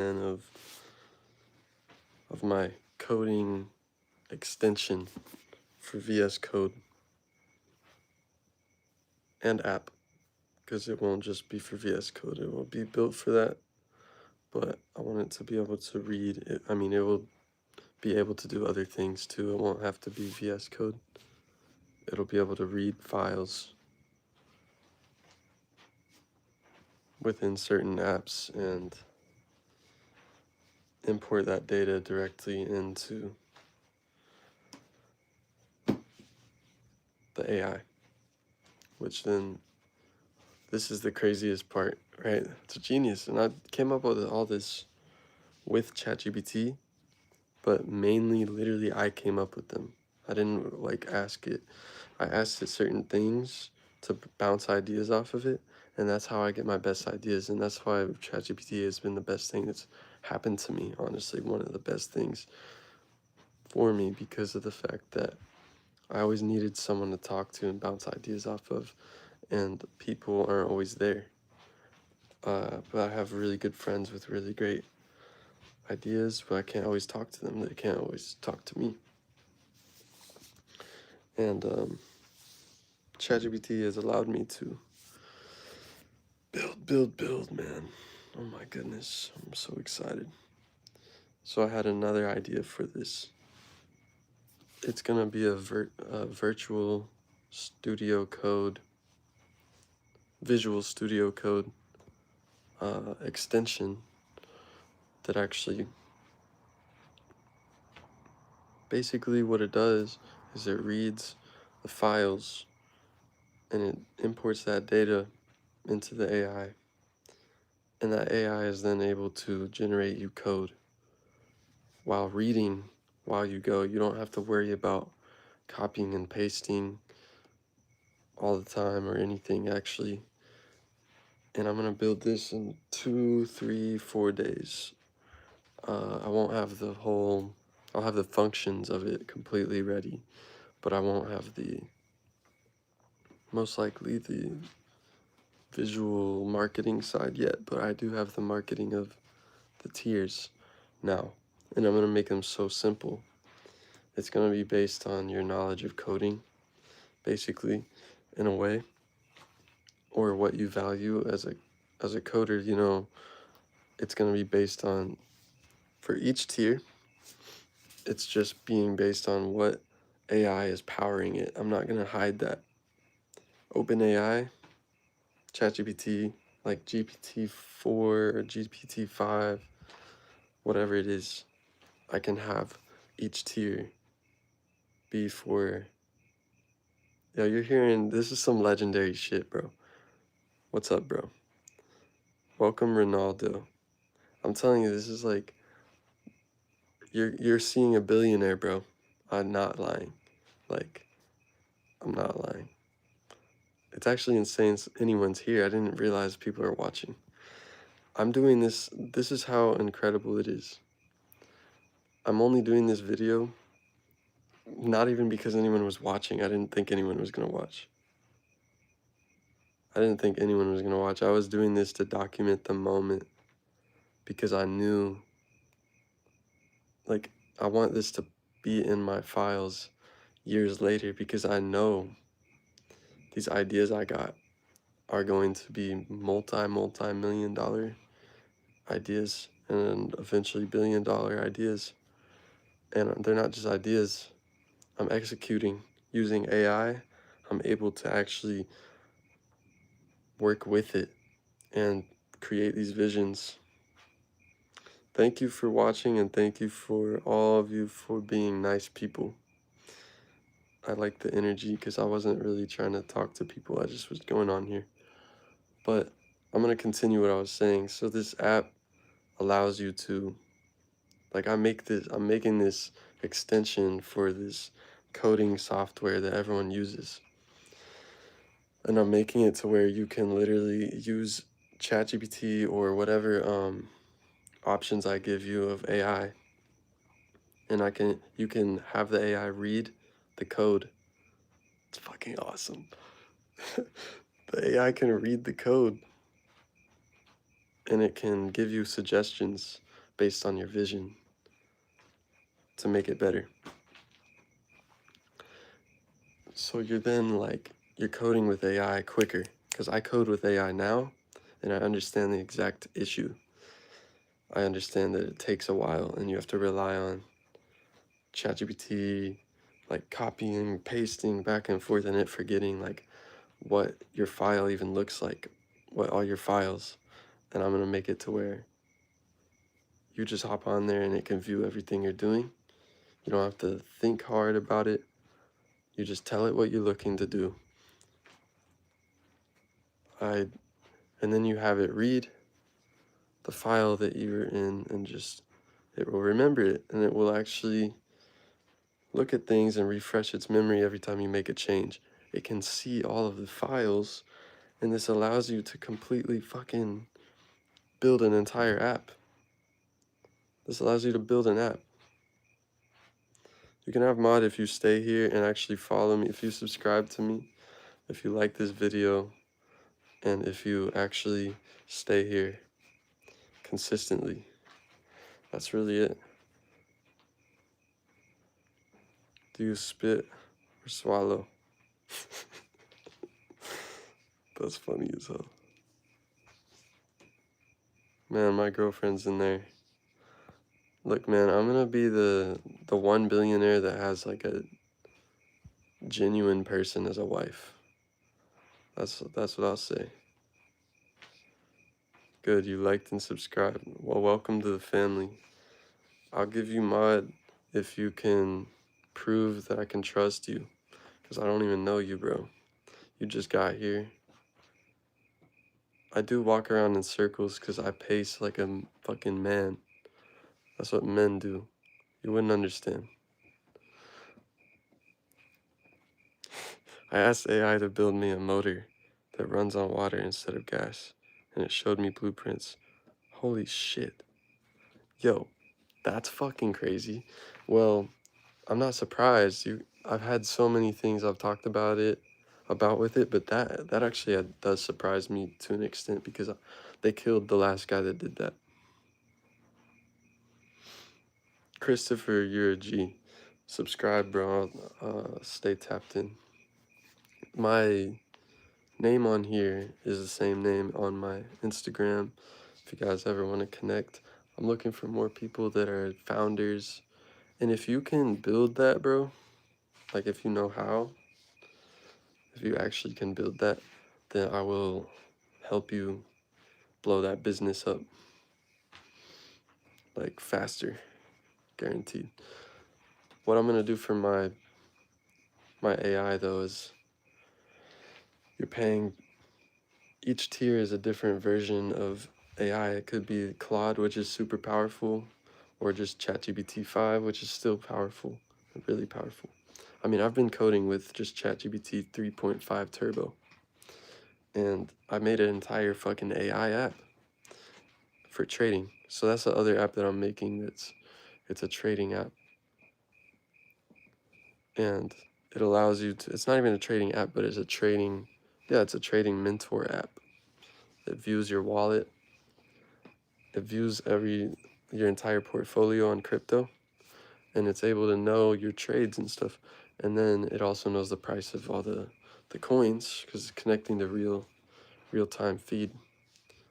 of my coding extension for VS Code and app, because it won't just be for VS Code, it will be built for that, but I want it to be able to read it. I mean, it will be able to do other things too. It won't have to be VS Code. It'll be able to read files within certain apps and import that data directly into the AI, which then, this is the craziest part, right? It's a genius. And I came up with all this with ChatGPT, but mainly literally I came up with them. I didn't like ask it. I asked it certain things to bounce ideas off of it, and that's how I get my best ideas. And that's why ChatGPT has been the best thing that's happened to me, honestly, one of the best things for me, because of the fact that I always needed someone to talk to and bounce ideas off of, and people aren't always there. But I have really good friends with really great ideas, but I can't always talk to them. They can't always talk to me. And ChatGPT has allowed me to build, man. Oh my goodness, I'm so excited. So I had another idea for this. It's gonna be a virtual studio code, visual studio code extension that actually, basically what it does is it reads the files and it imports that data into the AI, and that AI is then able to generate you code while reading while you go. You don't have to worry about copying and pasting all the time or anything, actually. And I'm gonna build this in 2, 3, 4 days. I won't have the whole, I'll have the functions of it completely ready, but I won't have the, most likely the visual marketing side yet, but I do have the marketing of the tiers now, and I'm gonna make them so simple. It's gonna be based on your knowledge of coding, basically, in a way, or what you value as a coder. You know, it's gonna be based on, for each tier, it's just being based on what AI is powering it. I'm not gonna hide that. OpenAI, ChatGPT, like GPT-4 or GPT-5, whatever it is, I can have each tier be for, yo, you're hearing, this is some legendary shit, bro. What's up, bro? Welcome, Ronaldo. I'm telling you, this is like, you're seeing a billionaire, bro. I'm not lying. Like, I'm not lying. It's actually insane anyone's here. I didn't realize people are watching. I'm doing this, this is how incredible it is. I'm only doing this video, not even because anyone was watching. I didn't think anyone was gonna watch. I didn't think anyone was gonna watch. I was doing this to document the moment, because I knew, like, I want this to be in my files years later, because I know these ideas I got are going to be multi-million dollar ideas, and eventually billion-dollar ideas. And they're not just ideas. I'm executing using AI. I'm able to actually work with it and create these visions. Thank you for watching, and thank you for all of you for being nice people. I like the energy, because I wasn't really trying to talk to people. I just was going on here. But I'm going to continue what I was saying. So this app allows you to, like, I'm making this extension for this coding software that everyone uses. And I'm making it to where you can literally use ChatGPT or whatever options I give you of AI, and you can have the AI read the code. It's fucking awesome. The AI can read the code, and it can give you suggestions based on your vision to make it better. So you're then like, you're coding with AI quicker, because I code with AI now and I understand the exact issue. I understand that it takes a while and you have to rely on ChatGPT, like copying, pasting back and forth, and it forgetting like what your file even looks like, what all your files. And I'm gonna make it to where you just hop on there and it can view everything you're doing. You don't have to think hard about it. You just tell it what you're looking to do. And then you have it read the file that you're in, and just, it will remember it, and it will actually look at things and refresh its memory every time you make a change. It can see all of the files, and this allows you to completely fucking build an entire app. This allows you to build an app. You can have mod if you stay here and actually follow me, if you subscribe to me, if you like this video, and if you actually stay here consistently. That's really it. Do you spit or swallow? That's funny as hell. Man, my girlfriend's in there. Look, man, I'm gonna be the 1 billionaire that has like a genuine person as a wife. That's what I'll say. Good, you liked and subscribed. Well, welcome to the family. I'll give you mod if you can prove that I can trust you, because I don't even know you, bro. You just got here. I do walk around in circles because I pace like a fucking man. That's what men do. You wouldn't understand. I asked AI to build me a motor that runs on water instead of gas, and it showed me blueprints. Holy shit. Yo, that's fucking crazy. Well, I'm not surprised. I've had so many things I've talked about with it, but that actually does surprise me to an extent, because they killed the last guy that did that. Christopher, you're a G. Subscribe, bro. Stay tapped in. My name on here is the same name on my Instagram. If you guys ever want to connect, I'm looking for more people that are founders. And if you can build that, bro, like if you know how, if you actually can build that, then I will help you blow that business up, like faster, guaranteed. What I'm gonna do for my AI though is, you're paying, each tier is a different version of AI. It could be Claude, which is super powerful, or just ChatGPT 5, which is still powerful, really powerful. I mean, I've been coding with just ChatGPT 3.5 Turbo, and I made an entire fucking AI app for trading. So that's the other app that I'm making. It's a trading app, and it allows you to, it's not even a trading app, but it's a trading, yeah, it's a trading mentor app. It views your wallet. It views your entire portfolio on crypto, and it's able to know your trades and stuff. And then it also knows the price of all the coins, because it's connecting the real-time feed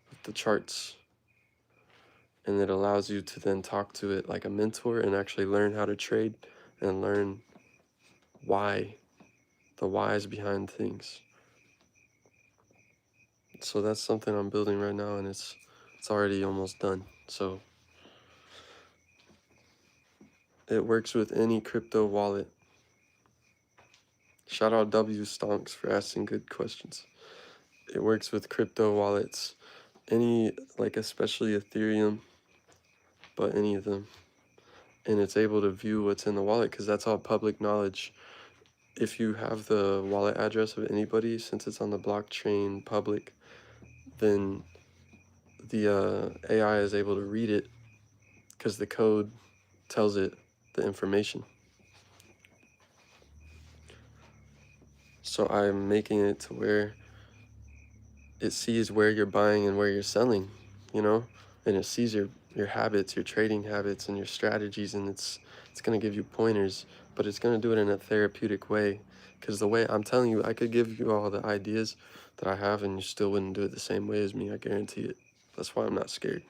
with the charts. And it allows you to then talk to it like a mentor and actually learn how to trade and learn the whys behind things. So that's something I'm building right now, and it's already almost done. So it works with any crypto wallet. Shout out W Stonks for asking good questions. It works with crypto wallets, any, like especially Ethereum, but any of them. And it's able to view what's in the wallet, because that's all public knowledge. If you have the wallet address of anybody, since it's on the blockchain public, then the AI is able to read it, because the code tells it the information. So I'm making it to where it sees where you're buying and where you're selling, and it sees your habits, your trading habits, and your strategies, and it's gonna give you pointers, but it's gonna do it in a therapeutic way. Because the way I'm telling you, I could give you all the ideas that I have, and you still wouldn't do it the same way as me. I guarantee it. That's why I'm not scared.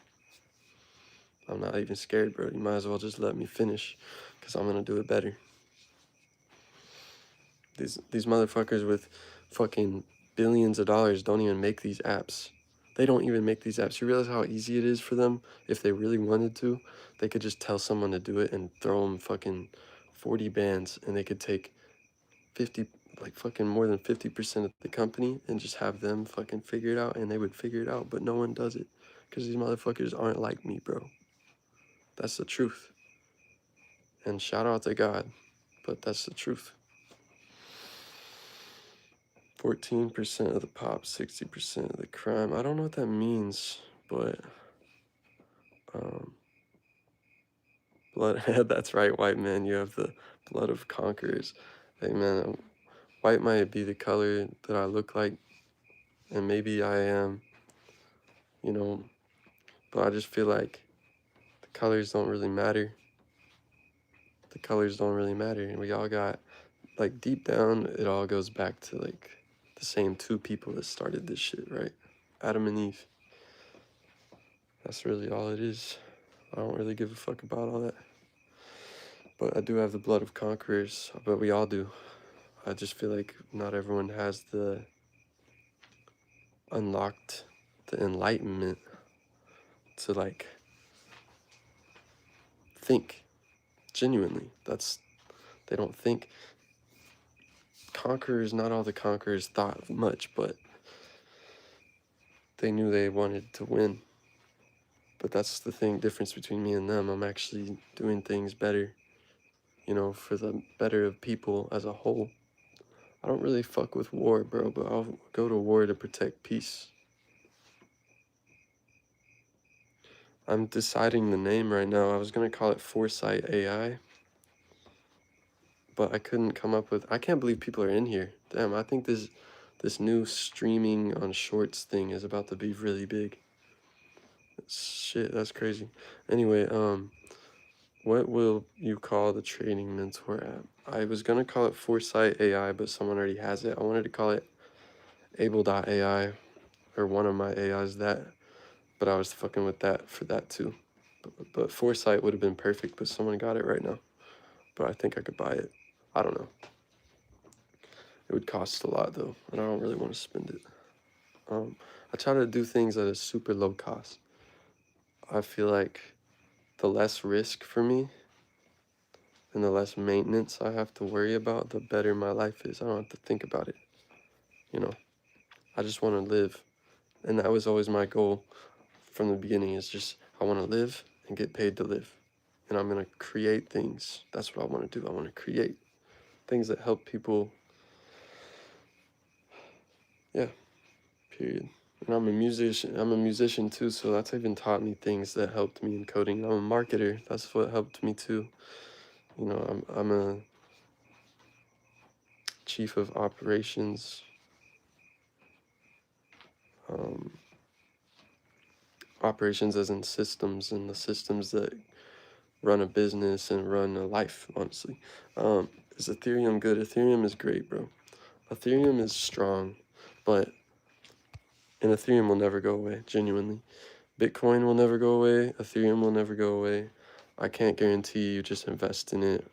I'm not even scared, bro. You might as well just let me finish, because I'm gonna do it better. These motherfuckers with fucking billions of dollars don't even make these apps. They don't even make these apps. You realize how easy it is for them if they really wanted to? They could just tell someone to do it and throw them fucking 40 bands, and they could take 50, like fucking more than 50% of the company and just have them fucking figure it out, and they would figure it out, but no one does it because these motherfuckers aren't like me, bro. That's the truth. And shout out to God, but that's the truth. 14% of the pop, 60% of the crime. I don't know what that means, but blood. That's right, white man. You have the blood of conquerors. Hey man, white might be the color that I look like, and maybe I am, you know, but I just feel like the colors don't really matter. The colors don't really matter, and we all got, like, deep down, it all goes back to like the same two people that started this shit, right? Adam and Eve. That's really all it is. I don't really give a fuck about all that. But I do have the blood of conquerors, but we all do. I just feel like not everyone has the unlocked the enlightenment to like think genuinely. They don't think. Conquerors, not all the conquerors thought much, but they knew they wanted to win. But that's the difference between me and them. I'm actually doing things better, for the better of people as a whole. I don't really fuck with war, bro, but I'll go to war to protect peace. I'm deciding the name right now. I was gonna call it Foresight AI, but I couldn't come up with. I can't believe people are in here. Damn, I think this new streaming on Shorts thing is about to be really big. Shit, that's crazy. Anyway, what will you call the trading mentor app? I was gonna call it Foresight AI, but someone already has it. I wanted to call it Able.ai, or one of my AIs that, but I was fucking with that for that too. But Foresight would have been perfect, but someone got it right now. But I think I could buy it. I don't know. It would cost a lot though, and I don't really want to spend it. I try to do things at a super low cost. I feel like the less risk for me and the less maintenance I have to worry about, the better my life is. I don't have to think about it. I just want to live. And that was always my goal from the beginning, is just I want to live and get paid to live. And I'm going to create things. That's what I want to do. I want to create things that help people. Yeah, period. And I'm a musician too, so that's even taught me things that helped me in coding. I'm a marketer. That's what helped me too. I'm a chief of operations. Operations as in systems, and the systems that run a business and run a life, honestly. Is Ethereum good? Ethereum is great, bro. Ethereum is strong, and Ethereum will never go away, genuinely. Bitcoin will never go away. Ethereum will never go away. I can't guarantee you just invest in it,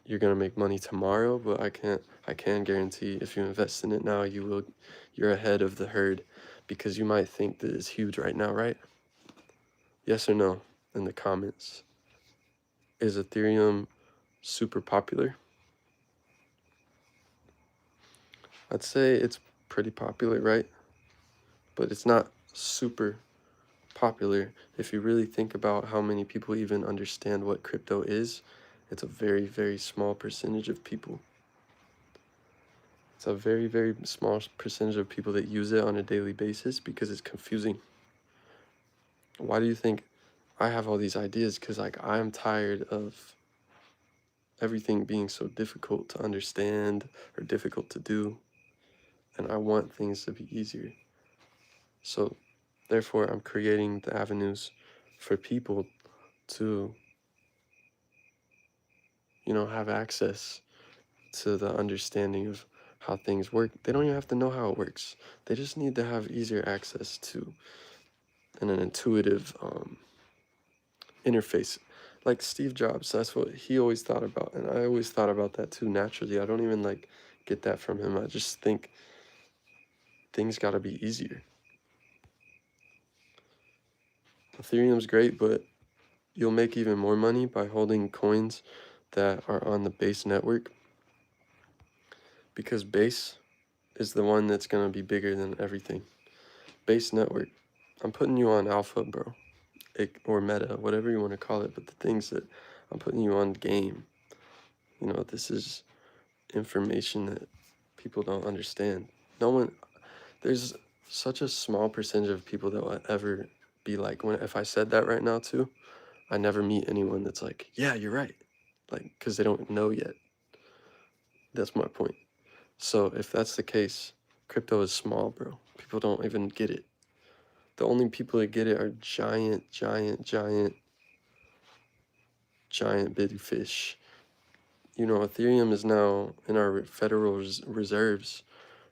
you're gonna make money tomorrow, but I can guarantee if you invest in it now, you're ahead of the herd, because you might think that it's huge right now, right? Yes or no in the comments. Is Ethereum super popular? I'd say it's pretty popular, right? But it's not super popular. If you really think about how many people even understand what crypto is, it's a very, very small percentage of people. It's a very, very small percentage of people that use it on a daily basis because it's confusing. Why do you think I have all these ideas? Because, like, I'm tired of everything being so difficult to understand or difficult to do, and I want things to be easier. So therefore, I'm creating the avenues for people to, have access to the understanding of how things work. They don't even have to know how it works. They just need to have easier access to an intuitive interface. Like Steve Jobs, that's what he always thought about. And I always thought about that too naturally. I don't even like get that from him. I just think things got to be easier. Ethereum's great, but you'll make even more money by holding coins that are on the Base network, because Base is the one that's going to be bigger than everything. Base network. I'm putting you on alpha, bro. Or meta, whatever you want to call it. But the things that I'm putting you on game, this is information that people don't understand. No one, there's such a small percentage of people that will ever be like, if I said that right now too, I never meet anyone that's like, yeah, you're right. Like, because they don't know yet. That's my point. So if that's the case, crypto is small, bro. People don't even get it. The only people that get it are giant big fish. Ethereum is now in our federal reserves.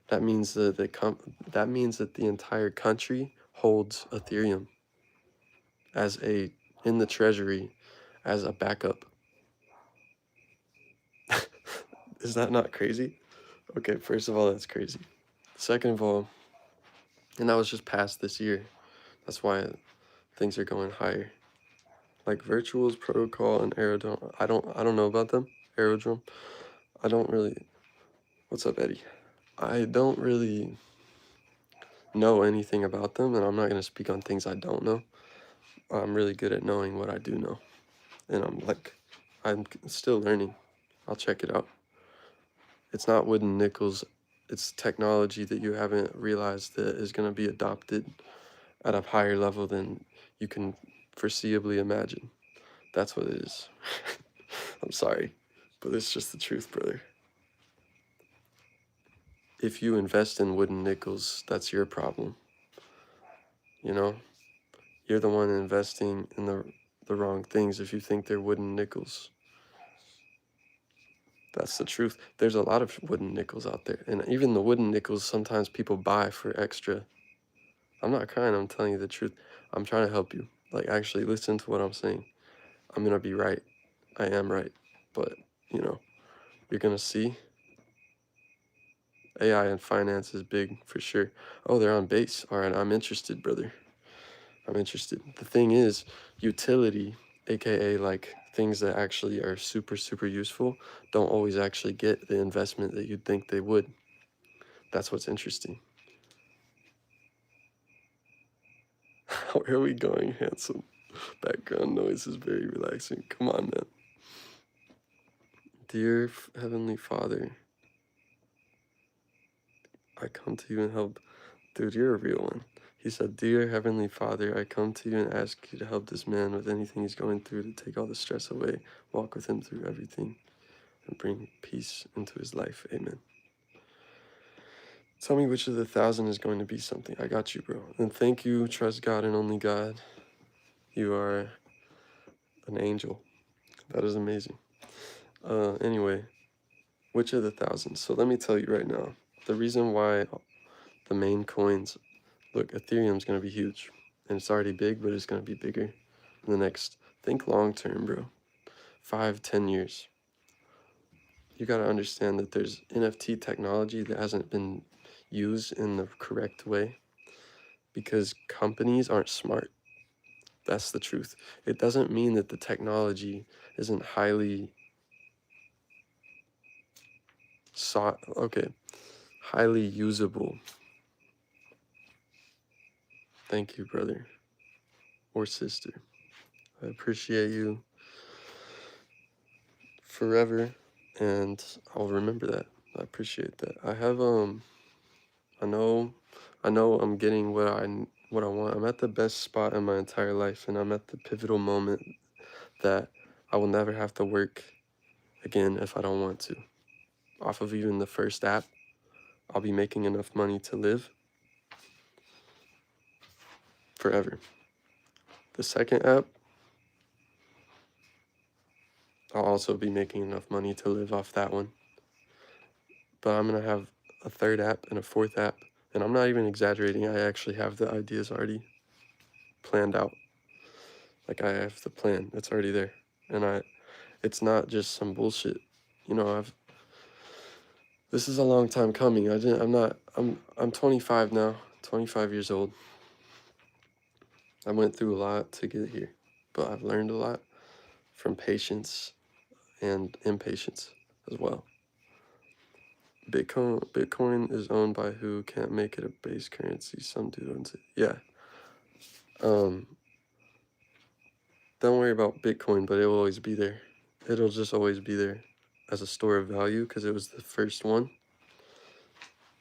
That means that the entire country holds Ethereum in the treasury as a backup. Is that not crazy? Okay, first of all, that's crazy. Second of all, and that was just past this year. That's why things are going higher. Like Virtuals, Protocol, and Aerodrome. I don't know about them. Aerodrome. I don't really. What's up, Eddie? I don't really know anything about them, and I'm not gonna speak on things I don't know. I'm really good at knowing what I do know, and I'm still learning. I'll check it out. It's not wooden nickels. It's technology that you haven't realized that is gonna be adopted at a higher level than you can foreseeably imagine. That's what it is. I'm sorry, but it's just the truth, brother. If you invest in wooden nickels, that's your problem. You're the one investing in the wrong things if you think they're wooden nickels. That's the truth. There's a lot of wooden nickels out there, and even the wooden nickels sometimes people buy for extra. I'm not crying, I'm telling you the truth. I'm trying to help you. Like, actually listen to what I'm saying. I'm gonna be right. I am right. But, you're gonna see AI and finance is big for sure. Oh, they're on base. All right, I'm interested, brother. I'm interested. The thing is, utility, aka like things that actually are super, super useful, don't always actually get the investment that you'd think they would. That's what's interesting. Where are we going, handsome? Background noise is very relaxing. Come on, man. Dear Heavenly Father, I come to you and help. Dude, you're a real one. He said, Dear Heavenly Father, I come to you and ask you to help this man with anything he's going through, to take all the stress away, walk with him through everything, and bring peace into his life. Amen. Tell me which of the 1,000 is going to be something. I got you, bro. And thank you, trust God and only God. You are an angel. That is amazing. Anyway, which of the 1,000? So let me tell you right now. The reason why the main coins, look, Ethereum's going to be huge. And it's already big, but it's going to be bigger in the next, think long term, bro. 5-10 years. You got to understand that there's NFT technology that hasn't been used in the correct way because companies aren't smart. That's the truth. It doesn't mean that the technology isn't highly highly usable. Thank you, brother or sister. I appreciate you forever, and I'll remember that. I appreciate that. I know I'm getting what I want. I'm at the best spot in my entire life, and I'm at the pivotal moment that I will never have to work again if I don't want to. Off of even the first app, I'll be making enough money to live forever. The second app, I'll also be making enough money to live off that one. But I'm gonna have a third app and a fourth app. And I'm not even exaggerating, I actually have the ideas already planned out. Like I have the plan, it's already there. And it's not just some bullshit. You know, this is a long time coming. I'm 25 now, 25 years old. I went through a lot to get here, but I've learned a lot from patience and impatience as well. Bitcoin is owned by who can't make it a base currency. Some dude owns it. Yeah. Don't worry about Bitcoin, but it will always be there. It'll just always be there as a store of value because it was the first one,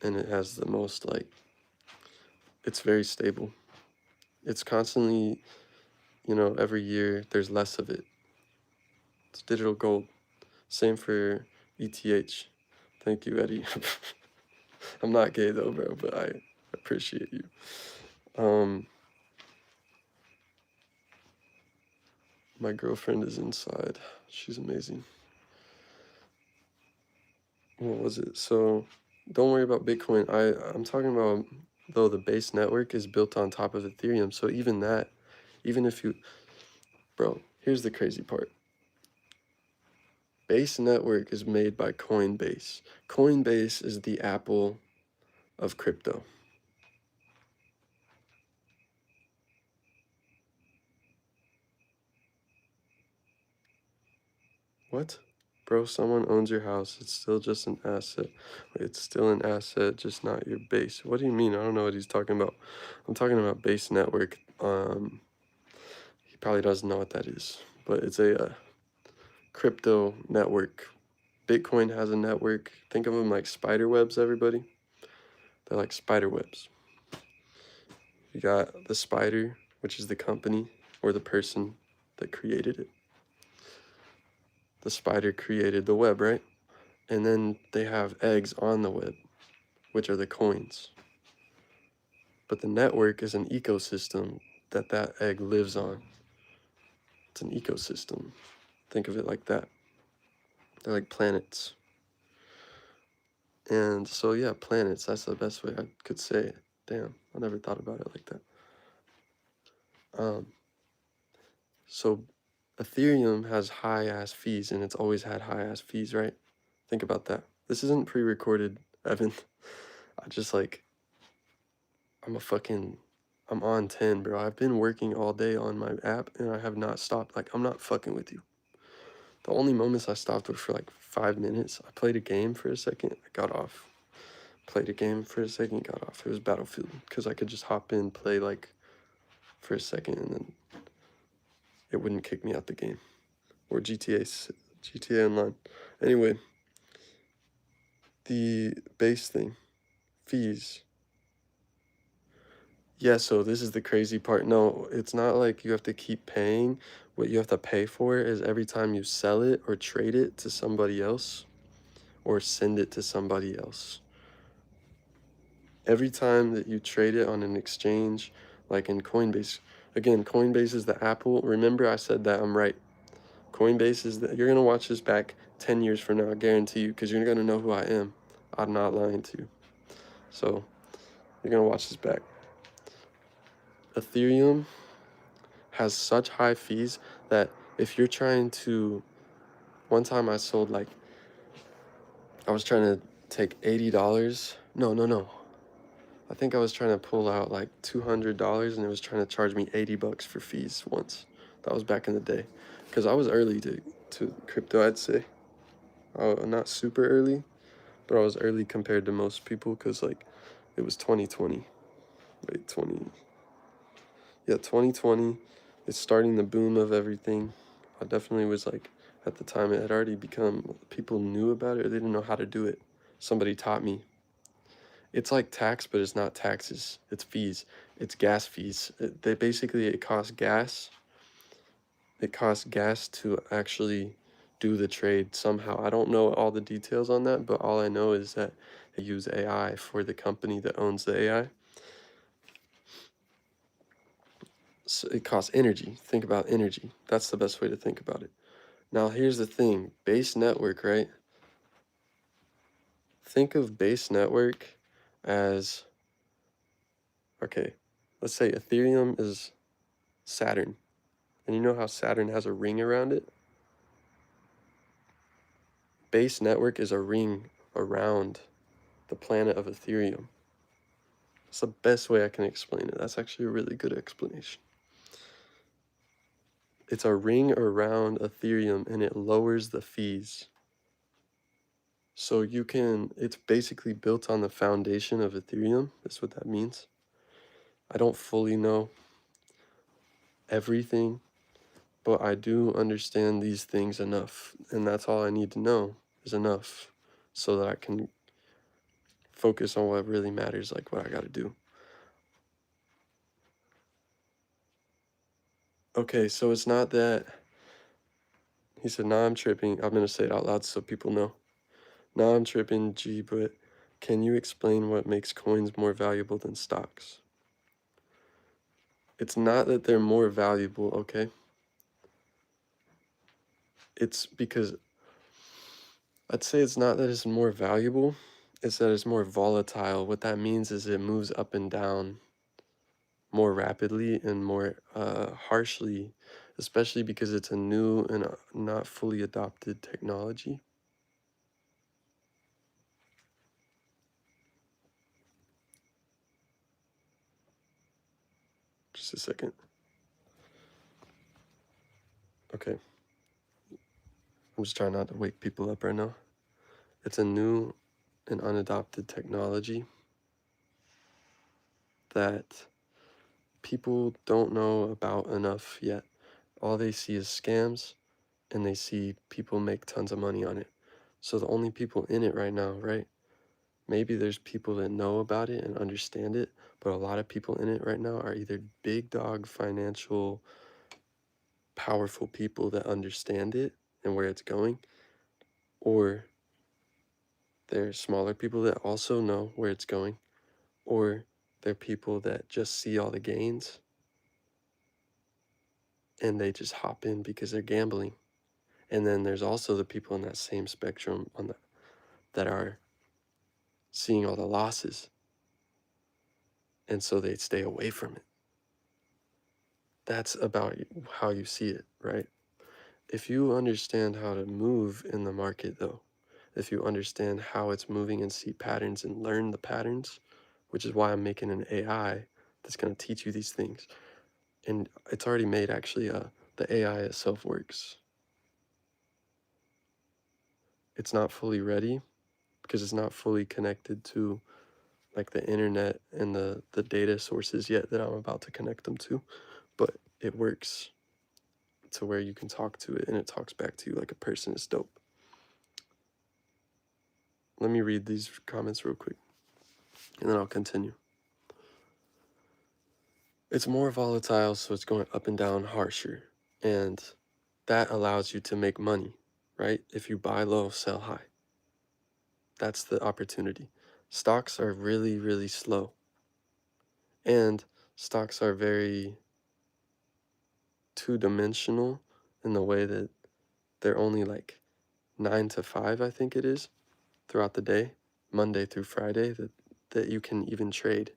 and it has the most it's very stable. It's constantly, every year there's less of it. It's digital gold. Same for ETH. Thank you, Eddie. I'm not gay though, bro, but I appreciate you. My girlfriend is inside. She's amazing. What was it? So don't worry about Bitcoin. I'm talking about, though, the base network is built on top of Ethereum. So even if you, bro, here's the crazy part. Base network is made by Coinbase. Coinbase is the Apple of crypto. What? Bro, someone owns your house. It's still just an asset. It's still an asset, just not your base. What do you mean? I don't know what he's talking about. I'm talking about base network. He probably doesn't know what that is, but it's a crypto network. Bitcoin has a network. Think of them like spider webs, everybody. They're like spider webs. You got the spider, which is the company or the person that created it. The spider created the web, right? And then they have eggs on the web, which are the coins. But the network is an ecosystem that egg lives on. It's an ecosystem. Think of it like that. They're like planets. And so, yeah, planets, that's the best way I could say it. Damn, I never thought about it like that. So Ethereum has high-ass fees, and it's always had high-ass fees, right? Think about that. This isn't pre-recorded, Evan. I'm on 10, bro. I've been working all day on my app, and I have not stopped. Like, I'm not fucking with you. The only moments I stopped were for like 5 minutes. I played a game for a second, I got off. Played a game for a second, got off. It was Battlefield, because I could just hop in, play like for a second, and then it wouldn't kick me out the game. Or GTA Online. Anyway, the base thing, fees. Yeah, so this is the crazy part. No, it's not like you have to keep paying. What you have to pay for is every time you sell it or trade it to somebody else or send it to somebody else. Every time that you trade it on an exchange, like in Coinbase, again, Coinbase is the Apple. Remember I said that, I'm right. Coinbase is you're going to watch this back 10 years from now, I guarantee you, because you're going to know who I am. I'm not lying to you. So you're going to watch this back. Ethereum has such high fees that if you're trying to, one time I sold I was trying to take $80. No. I think I was trying to pull out like $200 and it was trying to charge me $80 for fees once. That was back in the day. Because I was early to crypto, I'd say. Not super early, but I was early compared to most people because it was 2020. Wait, 2020. It's starting the boom of everything. I definitely was at the time it had already become, people knew about it or they didn't know how to do it. Somebody taught me. It's like tax, but it's not taxes. It's fees. It's gas fees. It costs gas. It costs gas to actually do the trade somehow. I don't know all the details on that, but all I know is that they use AI for the company that owns the AI. it costs energy. Think about energy. That's the best way to think about it. Now, here's the thing. Base network, right? Think of base network as, okay, let's say Ethereum is Saturn. And you know how Saturn has a ring around it? Base network is a ring around the planet of Ethereum. That's the best way I can explain it. That's actually a really good explanation. It's a ring around Ethereum and it lowers the fees. So it's basically built on the foundation of Ethereum. That's what that means. I don't fully know everything, but I do understand these things enough. And that's all I need to know is enough so that I can focus on what really matters, like what I got to do. Okay, so it's not that he said, nah, I'm tripping. I'm going to say it out loud so people know. Nah, I'm tripping, G, but can you explain what makes coins more valuable than stocks? It's not that they're more valuable, okay? It's because I'd say it's not that it's more valuable, it's that it's more volatile. What that means is it moves up and down more rapidly and more harshly, especially because it's a new and not fully adopted technology. Just a second. Okay. I'm just trying not to wake people up right now. It's a new and unadopted technology that people don't know about enough yet. All they see is scams and they see people make tons of money on it. So the only people in it right now, right? Maybe there's people that know about it and understand it, but a lot of people in it right now are either big dog financial powerful people that understand it and where it's going, or they're smaller people that also know where it's going, or they're people that just see all the gains and they just hop in because they're gambling. And then there's also the people in that same spectrum that are seeing all the losses, and so they stay away from it. That's about how you see it, right? If you understand how to move in the market, though, if you understand how it's moving and see patterns and learn the patterns, which is why I'm making an AI that's going to teach you these things. And it's already made, actually. The AI itself works. It's not fully ready because it's not fully connected to like the internet and the data sources yet that I'm about to connect them to, but it works to where you can talk to it and it talks back to you like a person. Is dope. Let me read these comments real quick and then I'll continue. It's more volatile, so it's going up and down harsher, and that allows you to make money, right? If you buy low, sell high. That's the opportunity. Stocks are really, really slow, and stocks are very two-dimensional in the way that they're only like 9 to 5, I think it is, throughout the day, Monday through Friday, that you can even trade.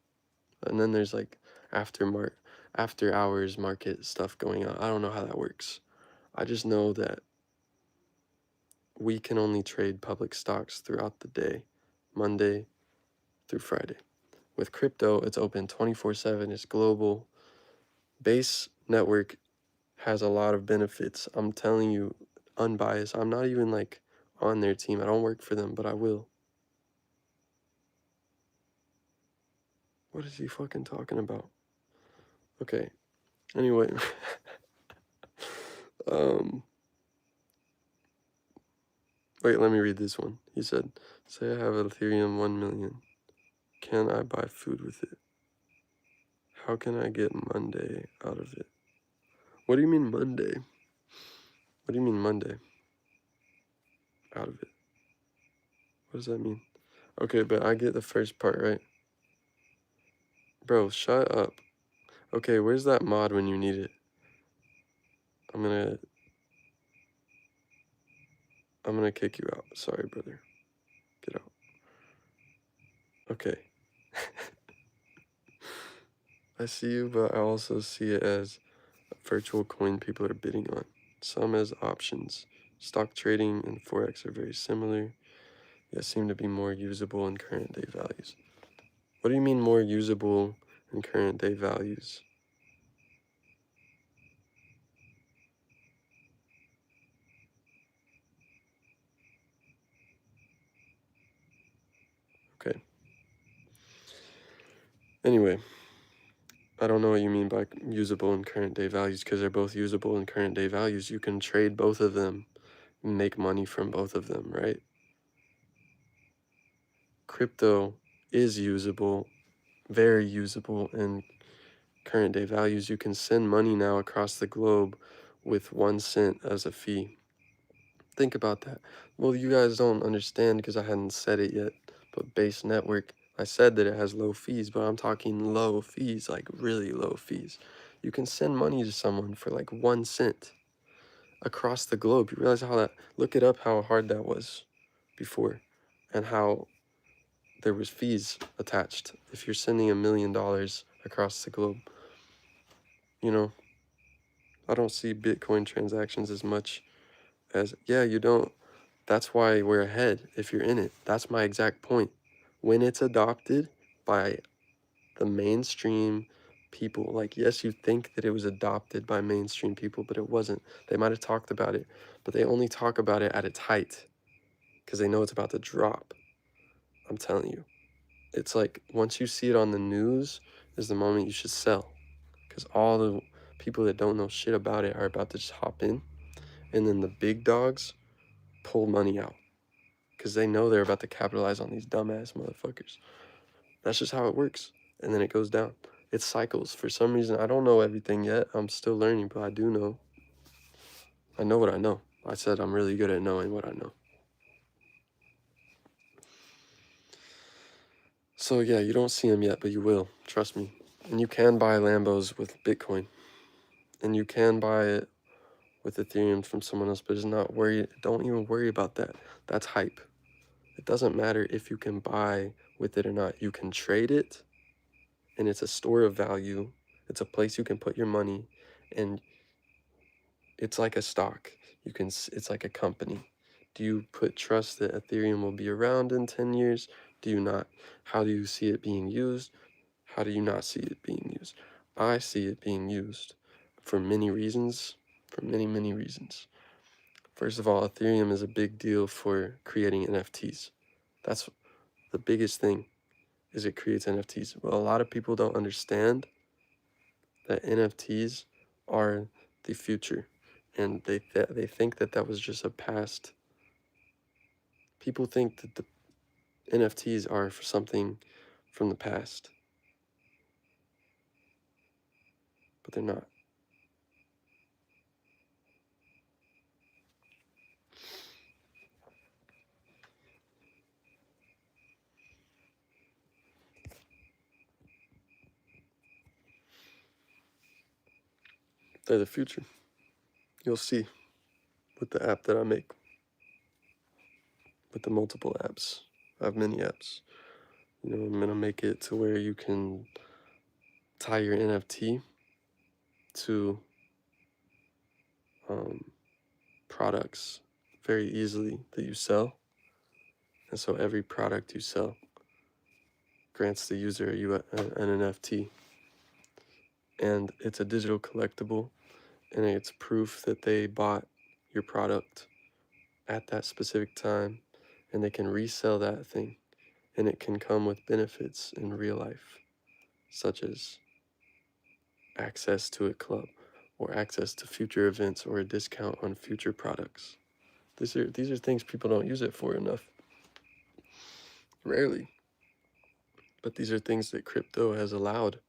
And then there's like after hours market stuff going on. I don't know how that works. I just know that we can only trade public stocks throughout the day, Monday through Friday. With crypto, it's open 24/7, it's global. Base network has a lot of benefits. I'm telling you, unbiased. I'm not even like on their team. I don't work for them, but I will. What is he fucking talking about? Okay. Anyway. Wait, let me read this one. He said, say I have Ethereum 1 million. Can I buy food with it? How can I get Monday out of it? What do you mean Monday? What do you mean Monday out of it? What does that mean? Okay, but I get the first part, right? Bro, shut up. Okay, where's that mod when you need it? I'm gonna kick you out. Sorry, brother. Get out. Okay. I see you, but I also see it as a virtual coin people are bidding on. Some as options. Stock trading and Forex are very similar, yet seem to be more usable in current day values. What do you mean more usable in current day values? Okay. Anyway, I don't know what you mean by usable in current day values because they're both usable in current day values. You can trade both of them and make money from both of them, right? Crypto is usable, very usable in current day values. You can send money now across the globe with 1 cent as a fee. Think about that. Well, you guys don't understand because I hadn't said it yet, but Base Network, I said that it has low fees, but I'm talking low fees, like really low fees. You can send money to someone for like 1 cent across the globe. You realize how that, look it up how hard that was before and how there was fees attached. If you're sending $1 million across the globe, you know, I don't see Bitcoin transactions as much as, yeah, you don't. That's why we're ahead if you're in it. That's my exact point. When it's adopted by the mainstream people, like, yes, you think that it was adopted by mainstream people, but it wasn't. They might have talked about it, but they only talk about it at its height because they know it's about to drop. I'm telling you. It's like once you see it on the news is the moment you should sell because all the people that don't know shit about it are about to just hop in, and then the big dogs pull money out because they know they're about to capitalize on these dumbass motherfuckers. That's just how it works, and then it goes down. It cycles. For some reason, I don't know everything yet. I'm still learning, but I do know. I know what I know. I said I'm really good at knowing what I know. So yeah, you don't see them yet, but you will. Trust me. And you can buy Lambos with Bitcoin, and you can buy it with Ethereum from someone else, but it's not worry. Don't even worry about that. That's hype. It doesn't matter if you can buy with it or not. You can trade it, and it's a store of value. It's a place you can put your money, and it's like a stock. It's like a company. Do you put trust that Ethereum will be around in 10 years? Do you not? How do you see it being used? How do you not see it being used? I see it being used for many reasons, for many, many reasons. First of all, Ethereum is a big deal for creating NFTs. That's the biggest thing is it creates NFTs. Well, a lot of people don't understand that NFTs are the future, and they think that that was just a past. People think that the NFTs are for something from the past, but they're not. They're the future. You'll see with the app that I make, with the multiple apps. I have many apps. You know, I'm gonna make it to where you can tie your NFT to um, products very easily that you sell. And so every product you sell grants the user an NFT. And it's a digital collectible, and it's proof that they bought your product at that specific time, and they can resell that thing. And it can come with benefits in real life, such as access to a club or access to future events or a discount on future products. These are things people don't use it for enough. Rarely. But these are things that crypto has allowed.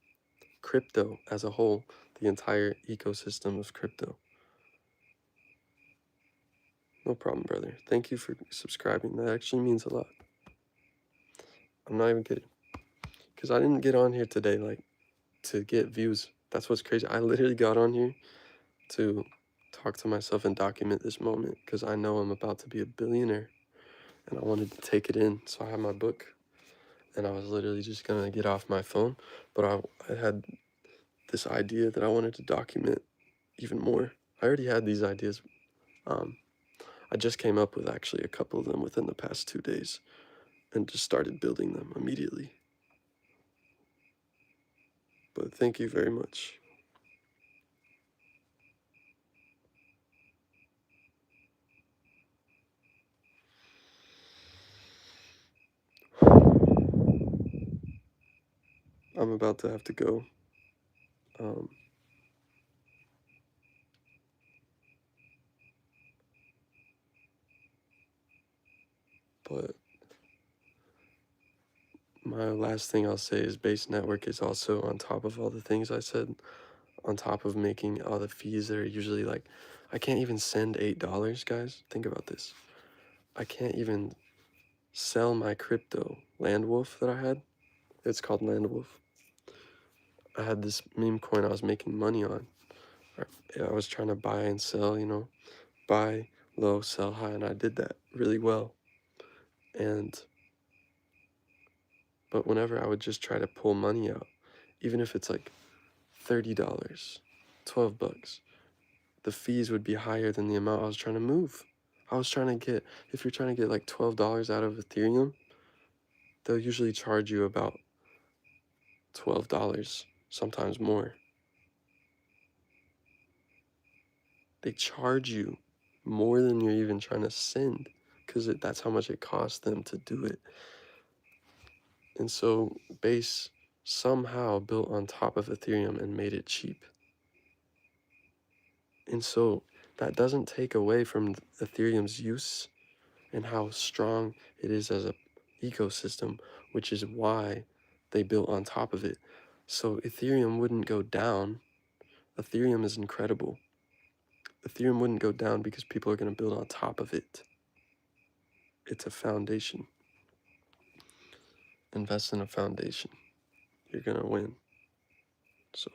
Crypto as a whole, the entire ecosystem of crypto. No problem, brother. Thank you for subscribing. That actually means a lot. I'm not even kidding. Because I didn't get on here today like to get views. That's what's crazy. I literally got on here to talk to myself and document this moment because I know I'm about to be a billionaire and I wanted to take it in. So I had my book and I was literally just gonna get off my phone, but I had this idea that I wanted to document even more. I already had these ideas. Um, I just came up with actually a couple of them within the past 2 days and just started building them immediately. But thank you very much. I'm about to have to go. Um, but my last thing I'll say is Base Network is also on top of all the things I said, on top of making all the fees that are usually like, I can't even send $8, guys. Think about this. I can't even sell my crypto Landwolf that I had. It's called Landwolf. I had this meme coin I was making money on. I was trying to buy and sell, buy low, sell high, and I did that really well. But whenever I would just try to pull money out, even if it's like $30, $12, the fees would be higher than the amount I was trying to move. If you're trying to get like $12 out of Ethereum, they'll usually charge you about $12, sometimes more. They charge you more than you're even trying to send because that's how much it costs them to do it. And so Base somehow built on top of Ethereum and made it cheap. And so that doesn't take away from Ethereum's use and how strong it is as a ecosystem, which is why they built on top of it. So Ethereum wouldn't go down. Ethereum is incredible. Ethereum wouldn't go down because people are going to build on top of it. It's a foundation. Invest in a foundation. You're going to win. So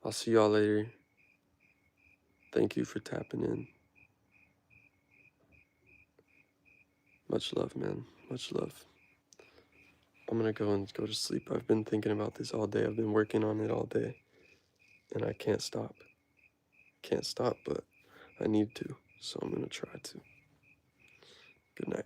I'll see y'all later. Thank you for tapping in. Much love, man. Much love. I'm gonna go to sleep. I've been thinking about this all day. I've been working on it all day. And I can't stop. Can't stop, but I need to. So I'm gonna try to. Good night.